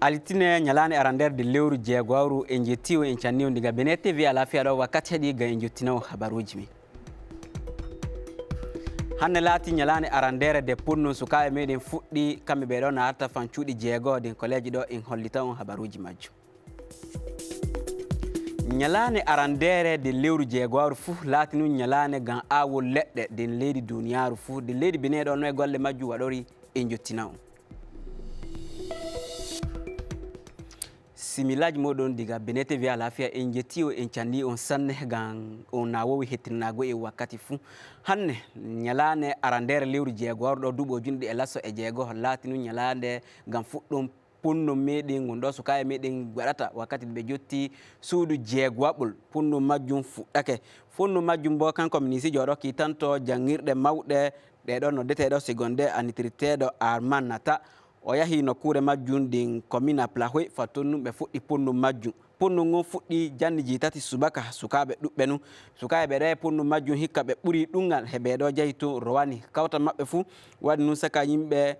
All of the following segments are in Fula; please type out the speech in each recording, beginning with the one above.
Alitine nyalane arander de lewru jeegwaru en jettiwo en canniwo diga Bene TV ala fiya ɗo wakkati heɗi ga en jottinawo habaruji min. Hanne laati nyalane arandere de punno sukaɓe meɗen fuɗɗi kamɓe ɓe ɗo narta fan cuuɗi jeego den kolleji ɗo en hollita on habaruji majjum. Nyalane arandere de lewru jeegwaru fu laati nun nyalane gam awol leɗɗe den leydi duniyaru fu de leydi Bene ɗo noye golle majjum waɗori en jottina on. Similaji moɗon diga Bene TV ala fiya en jettiwo en canni on sanne gam on na wowi hettirnago e wakkati fu. Hanne nyalane arandere lewru jeegwaru ɗo duuɓo junɗi e lasso e jeego laati nun nyalande gam fuɗɗum punno meɗen gonɗo sukaɓe meɗen waɗata wakkati ɓe jotti suudu jeegwaɓol punno majjum fuɗɗake funno majjum bo kanko minisijo ɗo kitanto jangirɗe mawɗe ɗeɗo noddeteɗo segonde anitirteɗo Arman Nata o yahi nokkure majjum din commune Plahoy fatton ɓe fuɗɗi punno majjum punno ngon fuɗɗi janniji tati subaka sukaɓe ɗuɓɓe nu sukaɓe ɓe ɗe punno majjum hikka ɓe ɓuuri ɗumgal heɓe ɗo jeehi to rowani kawta maɓɓe fu waɗi nun saka yimɓe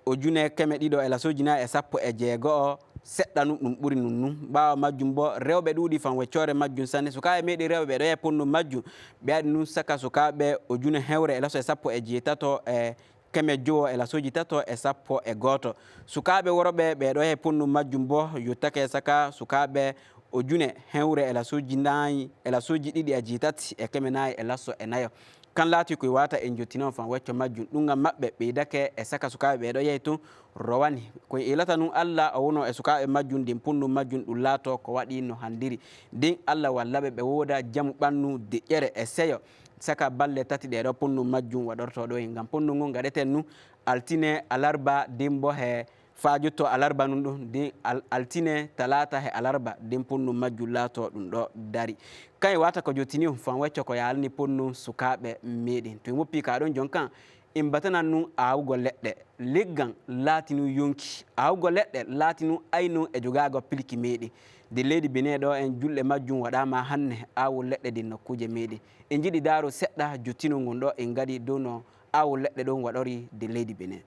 ujune keme ɗiɗo e lasoji nayi e sappo e jeegoo seɗɗa nu ɗum ɓuri nunnu ɓawa majjum bo rewɓe ɗuuɗi fan weccore majjum sanne sukaɓe meɗi rewɓe ɓe ɗo yahi punno majjum ɓe waɗi nun saka sukaɓe ujune hewre e laso e sappo e jeetato e keme jowo e lasoji tato e sappo e goto sukaɓe worɓe ɓe ɗo yahi punno majjum bo yottake saka sukaɓe ujune hewre e lasoji nayi e lasoji ɗiɗi e jeetati e keme nayi e lasso e nayo kan laati koye wata en jottino fan wecco majjum ɗum gam maɓɓe ɓeydake e saka sukaɓe ɓe ɗo yehi to rowani koye ilata nun Allah o wono e sukaɓe majjum ndin punno majjum ɗum laato ko waɗi no handiri ndin Allah wallaɓe ɓe woda jaamu ɓannu deƴƴere e seyo saka balle tati ɗeɗo punno majjum waɗorto ɗo hen gam punno ngon gaɗeten nu altine alarba dimbo he fajutto alarba nun ɗum ndin altine talata he alarba ndin punno majjum laato ɗum ɗo dari kañe wata ko jottini fan wecco ko yalani punno sukaɓe meɗen to woppi ka ɗon jon kan en batanan nun awugo leɗɗe leggan laati nu yonki awugo leɗɗe laati nu ayno e jogago pilki meɗen de leydi Bene ɗo en julɗe majjum waɗama hanne awol leɗɗe din nokkuje meɗen en jiiɗi daaro seɗɗa jottino gon ɗo en gaɗi dow no awol leɗɗe ɗon waɗori de leydi Bene.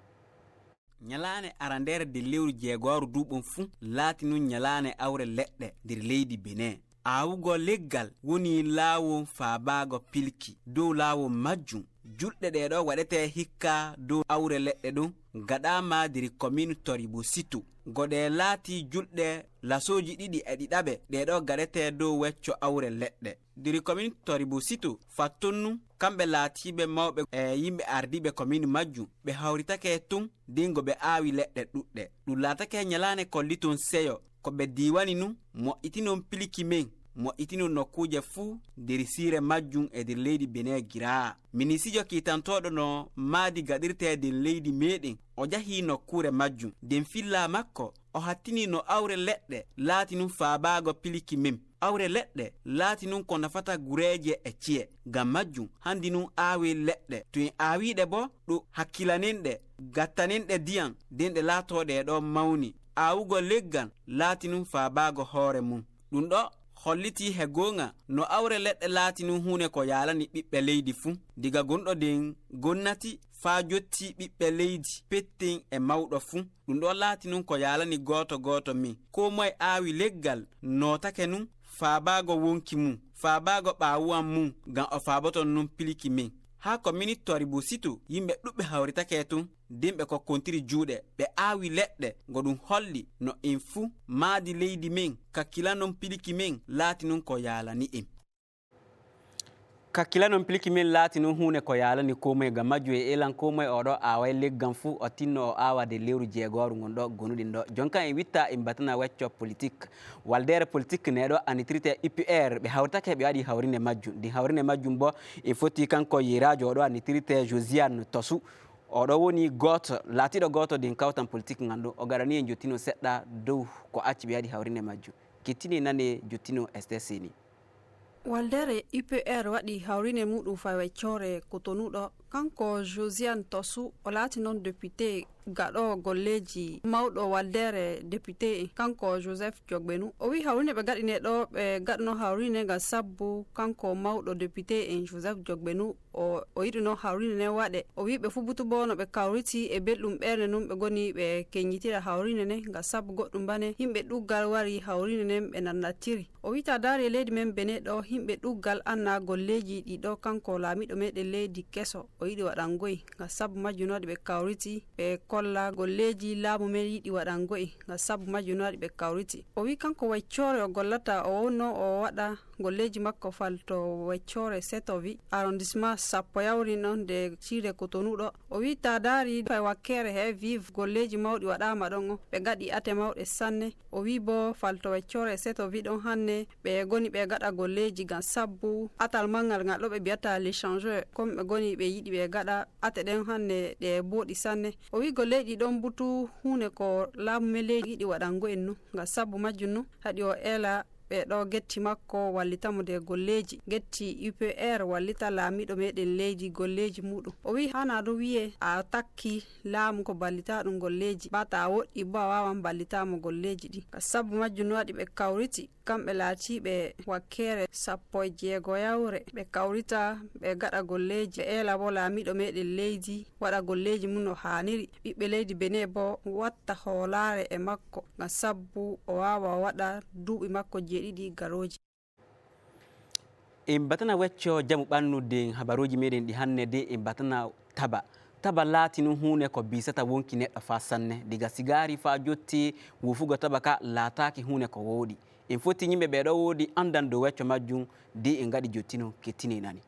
Nyalane arandere de lewru jeegwaru duuɓon fu laati nun nyalane awre leɗɗe nder leydi Bene awugo leggal woni laawol faabago pilki dow laawol majjum julɗe ɗe ɗo waɗete hikka dow awre leɗɗe ɗum gaɗama nder commune Toribo Situ goɗe laati julɗe lasoji ɗiɗi e ɗiɗaɓe ɗe ɗo gaɗete dow wecco awre leɗɗe nder commune Toribo Situ fattonnu kamɓe laatiɓe mawɓe e yimɓe ardiɓe commune majjum ɓe hawritake tun dingo ɓe aawi leɗɗe ɗuɗɗe ɗum laatake nyalane kolliton seyo ko ɓe diwani nu moƴƴitinon piliki men moƴƴitinon nokkuje fuu nder siire majjum e nder leydi Bene gira minisijo kitantoɗo no maadi gaɗirte nder leydi meɗen o jahi nokkure majjum nden filla makko o hattini no awre leɗɗe laati nun faabago piliki men awre leɗɗe laati nun ko nafata gureje e ciye gam majjum handi nun aawi leɗɗe to en aawiɗe bo ɗum hakkilaninɗe gattaninɗe ndiyam nden ɗe laatoɗe ɗo mawni awugo leggal laati nun faabago hoore mum ɗum ɗo holliti he gonga no awre leɗɗe laati nun hunde ko yalani ɓiɓɓe leydi fuu diga gonɗo den gonnati faa jotti ɓiɓɓe leydi petten e mawɗo fuu ɗum ɗo laati nun ko yalani goto min ko moye aawi leggal notake nun faabago wonki mum faabago ɓawuwan mum gam o faaboton nun piliki min ha commune Toribo Situ yimɓe ɗuɓɓe hawritake tun dimɓe ko kontiri juuɗe ɓe aawi leɗɗe go ɗum holli no en fuu maadi leydi men kakkilanon piliki men laati nun ko yaalani en kakkilanon piliki men laati nun hunde ko yaalani komoye gam majju e elan komoye oɗo away leggan fuu o tinno o awade lewru jeegoru gon ɗo gonuɗin ɗo jonka en witta en batana wecco politique waldere politique neɗo anitirte UPR ɓe hawritake ɓe waɗi hawrinde majjum ndi hawrinde majjum bo en fotti kanko yirajo oɗo anitirte Josiane Tosu oɗo woni goto laatiɗo goto din kawtan politique ngan ɗo o garani en jottino seɗɗa dow ko acci ɓe waɗi hawrinde majjum kettini nane jottino STC ni waldere UPR waɗi hawrine muɗum fa weccore kotonuɗo kanko Josiane Tosu o laati noon député gaɗo golleji mawɗo waldere député kanko Joseph Jogbenu o wi hawrine ɓe gaɗine ɗo ɓe gaɗno hawrine ngam sabbu kanko mawɗo député en Joseph Jogbenu o yiɗino hawrine ne waɗe o wi ɓe fu butu bo no ɓe kawriti e belɗum ɓerde num ɓe goni ɓe keññitira hawrine ne ngam sabbu goɗɗum bane yimɓe ɗuggal wari hawrine nen ɓe nannatiri o wi ta dari leydi men Benin ɗo yimɓe ɗuggal anna golleji ɗiɗo kanko laamiɗo meɗen leydi keso o yiɗi waɗangoyi ngam sabbu majjum waɗi ɓe kawriti ɓe kolla golleji laamu men yiɗi waɗangoyi ngam sabbu majjum waɗi ɓe kawriti o wi kanko waccore o gollata o wonno o waɗa golleji makko falto waccore setovi arrondissement sappo yawri noon de cire Cotonou ɗo o wi ta dari fay wakkere he vive golleji mawɗi waɗama ɗon o ɓe gaɗi ate mawɗe sanne o wi bo falto waccore setovi ɗon hanne ɓe goni ɓe gaɗa golleji ngam sabbu atal mangal ngal ɗo ɓe mbiyata l'échangeur comme ɓe goni ɓe yiɗi ɓe gaɗa ate ɗen hanne ɗe booɗi sanne o wi golleji ɗon butu hunde ko laamu men leydi yiɗi waɗango en nu ngam sabbu majjum nu haɗi o ela ɓe ɗo getti makko wallitamo de golleji getti UPR wallita laamiɗo meɗen leydi golleji muɗum o wi hana ɗo wiye a takki laamu ko ballita ɗum golleji bata a woɗɗi bo a wawan ballitamo golleji ɗi ka sabbu majjum no waɗi ɓe kawriti kamɓe laatiɓe wakkere 16 yawre ɓe kawrita ɓe gaɗa golleji ɓe ela bo laamiɗo meɗen leydi waɗa golleji mum no haniri ɓiɓɓe leydi Benin bo watta hoolare e makko ngam sabbu o wawa waɗa duuɓi makko jeeɗiɗi garoji. En batana wecco jamu ɓannude habaruji meɗen ɗi hannde de en batana taba laati nun hunde ko bisata wonki neɗɗo fa sanne diga sigari fa jotti wufugo taba ka laataki hunde ko woɗi en foti yimɓe ɓe ɗo woodi andan dow wecco majjum de en gaɗi jottino kettini nani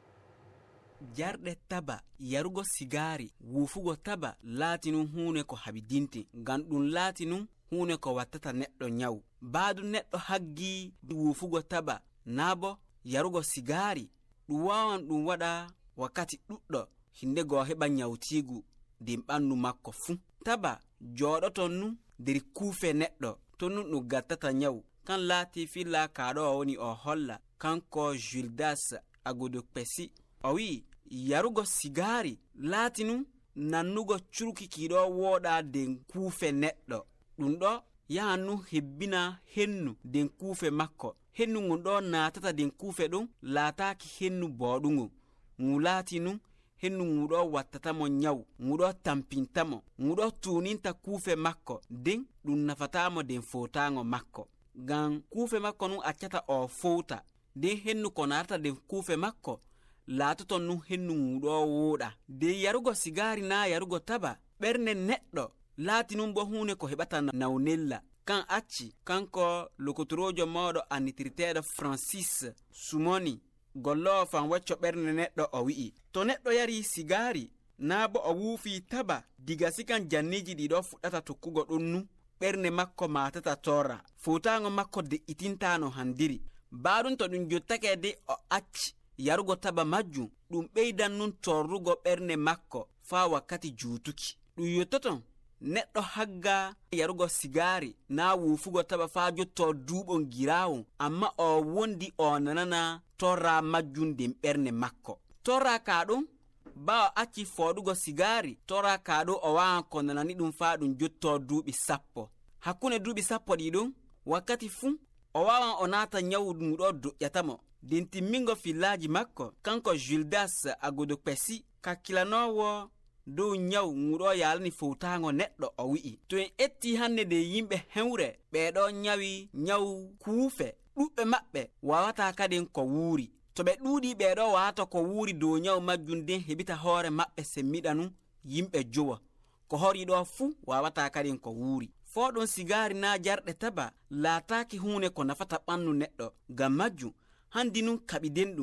jarɗe taba yarugo sigari wufugo taba laati nun hunde ko habidinte ngam ɗum laati nun hunde ko wattata neɗɗo nyawu baadu neɗɗo haggi wufugo taba naabo yarugo sigari ɗum wawan ɗum waɗa wakkati ɗuɗɗo hinde go heɓa nyawtigu din ɓandu makko fuu taba jooɗoton nu nder kuufe neɗɗo ton nun ɗum gattata nyawu kan laati filla kaɗo o woni o holla kanko Gildas Agudokpesi o wi yarugo sigari laati nu nannugo curki kiɗo wooɗa den kuufe neɗɗo ɗum ɗo yahan nu hebbina hennu den kuufe makko hennu ngun ɗo natata den kuufe ɗum laataki hennu booɗugo ngu laati nu hennu nguɗo wattatamo nyawu nguɗo tampintamo nguɗo tuninta kuufe makko den ɗum nafatamo den fotago makko ngam kuufe makko nun accata o fowta den hennu ko natata den kuufe makko laatoton nun hennu nguɗo wuuɗa de yarugo sigari na yarugo taba ɓernde neɗɗo laati nun bo hunde ko heɓata nawnella kan acci kanko lokotorojo mawɗo annitirteɗo Francis Sumoni gollowo fan wacco ɓernde neɗɗo o wi'i to neɗɗo yari sigari na bo o wuufi taba diga sikan janniji ɗiɗo fuɗɗata tokkugo ɗum nu ɓernde makko matata torra fotago makko de'itintano handiri baɗum to ɗum jottake de o acci yarugo taba majjum ɗum ɓeydan nun torrugo ɓernde makko fa wakkati juutuki ɗum yottoton neɗɗo hagga yarugo sigari na wuufugo taba fa jotto duuɓon girawon amma o wondi o nanana torra majjum nden ɓernde makko torra ka ɗum ba o acci fooɗugo sigari torra ka ɗum o wawan ko nanani ɗum fa ɗum jotto duuɓi 10 hakkunde duuɓi 10 ɗi ɗum wakkati fuu o wawan o naata nyawu ɗum ɗo doƴƴatamo nden timmingo fillaji makko kanko Gildas Agudokpesi kakkilanowo dow nyawu nguɗo yalani fowtago neɗɗo o wi'i to en etti hande de yimɓe hewre ɓeɗo nyawi nyawu kuufe ɗuɓɓe maɓɓe wawata kadin ko wuuri to ɓe ɗuuɗi ɓeɗo wawata ko wuuri dow nyawu majjum nden heɓita hoore maɓɓe semmiɗa nu yimɓe jowa ko horiɗo fuu wawata kadin ko wuuri foɗon sigari na jarɗe taba laataki hunde ko nafata ɓandu neɗɗo ngam majjum handi nun kaɓiden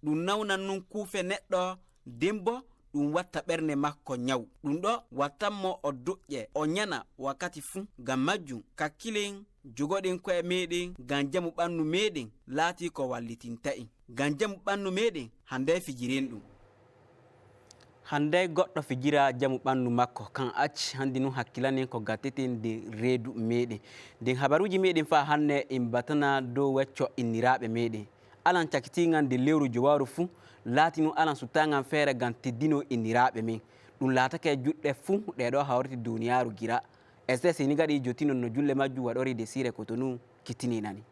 ɗum nawnan nun kuufe neɗɗo nden bo ɗum watta ɓernde makko nyawu ɗum ɗo wattanmo o doƴƴe o nyana wakkati fuu ngam majjum kakkilen jogoɗen koye meɗen ngam jamu ɓandu meɗen laati ko wallitinta en ngam jamu ɓandu meɗen hande fijiren ɗum hande goɗɗo fijira jamu ɓandu makko kan acci handi nun hakkilanen ko gatteten nde reedu meɗen nden habaruji meɗen fa hande en batana dow wecco inniraɓe meɗen alan cakitigan nde lewru jowaru fuu laati nun alan suttagan feere ngam teddino inniraɓe men ɗum laatake juɗɗe fuu ɗe ɗo hawriti duniyaaru gira st seni gaɗi jottino no julle majjum waɗori desire Cotonou kittininani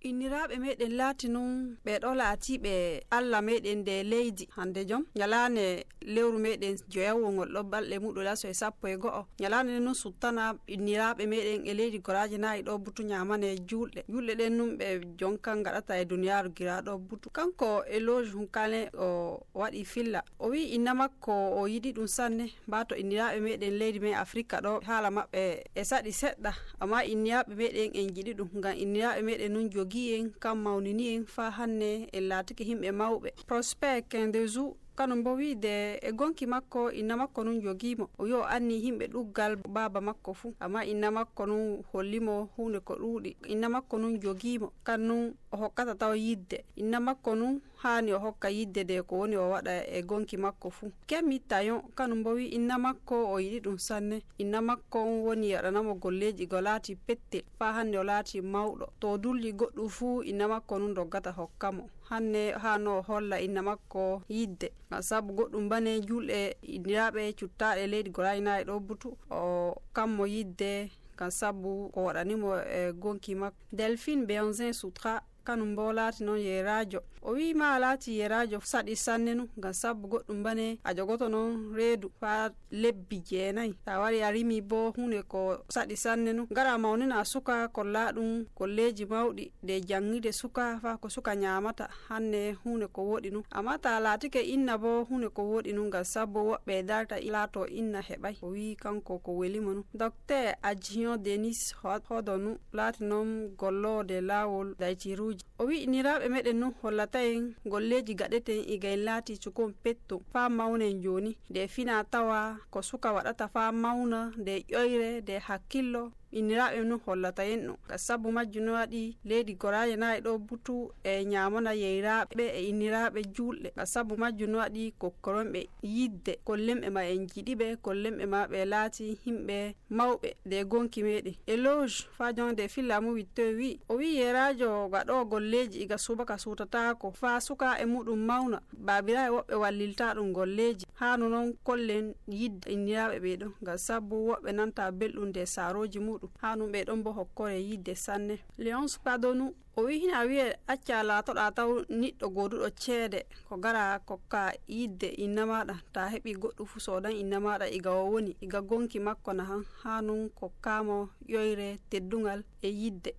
inniraaɓe meɗen laati non ɓe ɗo laatiɓe allah meɗen nde leydi hande jom ñalaande lewru meɗen joyawwongol ɗo balɗe muɗum laso e 11 ñalaande nden non suttana inniraaɓe meɗen e leydi goraji nayi ɗo butu ñamane julɗe ɗen num ɓe jonkan gaɗata e duniyaaru gira ɗo butu kanko Eloge Hunkane o waɗi filla o wi inna makko o yiɗi ɗum sanne mbato inniraaɓe meɗen leydi men Afrique ɗo haala maɓɓe e saɗi seɗɗa amma inniraaɓe meɗen en jiɗi ɗum ngam inniraaɓe meɗen nun jogi en kam mawnini en fa hanne en laatike himɓe mawɓe Prosper Kendezu kanum bo wiide e gonki makko inna makko nun jogimo o wi o anni himɓe ɗuggal baba makko fuu amma inna makko nun hollimo hunde ko ɗuuɗi inna makko nun jogimo kannum o hokkata taw yidde inna makko nun hani o hokka yidde de ko woni o waɗa e gonki makko fuu Kemi Tayon kanum bo wi inna makko o yiɗi ɗum sanne inna makko on woni waɗanamo golleji go laati pettel fa hande o laati mawɗo to dulli goɗɗum fuu inna makko nun doggata hokkamo hanne hano holla inna makko yidde ngam sabu goɗɗum bane julɗe inniraaɓe cuttaɗe leydi goraynayi ɗo butu o kammo yidde ngam sabu ko waɗanimo e gonki makko Delphine Beonzin Soutra kanum bo laati noon yeerajo o wi ma laati yeerajo saɗi sanne nu ngam sabu goɗɗum bane a jogoto noon reedu fa lebbi 9 ta wari a rimi bo hunde ko saɗi sanne nu gara mawnina suka kolla ɗum kolleji mawɗi de jangide suka fa ko suka ñamata hanne hunde ko woɗi nu amma ta laatike inna bo hunde ko woɗi nu ngam sabu woɓɓe darta laato inna heɓay o wi kanko ko welimo nu Docteur Adjion Denis Hodonu laati noon gollode laawol daytiruji o wi inniraaɓe meɗen nu hollata en golleji gaɗeten igay laati cukon petto fa mawnen joni de fina tawa ko suka waɗata fa mawna de ƴoyre de hakkillo inniraaɓe nu hollata en ɗum ka sabu majjum no waɗi leydi goraje nayi ɗo butu e ñamana yeyraaɓe e inniraaɓe julɗe ka sabu majjum no waɗi kokkoronɓe yidde kollemɓe ma en jiɗiɓe kollemɓe ma ɓe laati himɓe mawɓe de gonki meɗen Eloge fa jonde fillamu witto wi o wi yeerajo gaɗo golleji iga subaka sutatako fa suka e muɗum mawna babira e woɓɓe wallilta ɗum golleji hanu noon kollen yidde inniraaɓe ɓeɗo ngam sabu woɓɓe nanta belɗum de saroji muɗum hanum ɓe ɗon bo hokkore yidde sanne Léonce Padonu o wi hina wiye acca laatoɗa taw niɗɗo goduɗo ceede ko gara kokka yidde inna maɗa ta heɓi goɗɗo fu sodan inna maɗa iga o woni iga gonki makko na han hanum kokkamo ƴoyre teddungal e yidde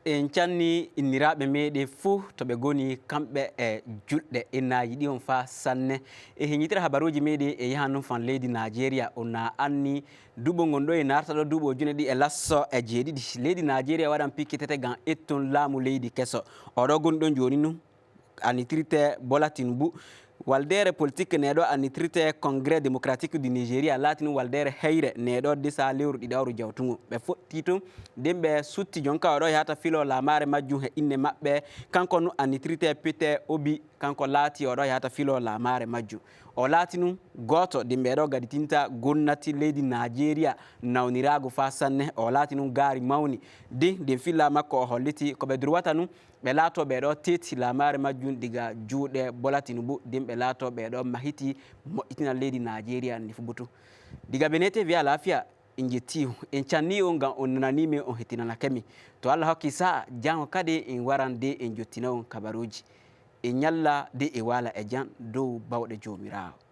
en canni inniraaɓe meɗen fuu to ɓe goni kamɓe e julɗe inna yiɗi on fa sanne e heñitira habaruji meɗen e yahan noon fan leydi Nigeria on na anni duuɓo gon ɗo e narta ɗo duuɓo june ɗi e lasso e jeeɗiɗi leydi Nigeria waɗan pikkitete gam etton laamu leydi kesso oɗo goni ɗon joni nu annitirte Bola Tinubu waldere politique neɗo annitirte congrès démocratique du Nigeria laatini waldere heyre neɗo disa lewru ɗiɗawru jawtugo ɓe fotti toon nden ɓe sutti jonka oɗo yahata filo lamare majjum he inne maɓɓe kanko nu annitirte Peter Obi kanko laati oɗo yahata filo lamare majjum o laati nu goto dimɓe ɗo gaditinta gonnati leydi Nigeria nawnirago fa sanne o laati nu gaari mawni din filla makko o holliti koɓe durwata nu ɓe laato ɓeɗo teti lamare majjum diga juuɗe Bola Tinubu din ɓe laato ɓeɗo mahiti moƴƴitina leydi Nigeria ni fu butu diga BeneTV a lafiya en jetti en canni on ngam on nananimi on hettinanakemi to Allah hokki sa'a jango kadi en waran de en jottina on kabaruji en ñalla de e wala e jan dow bawɗe jomirawo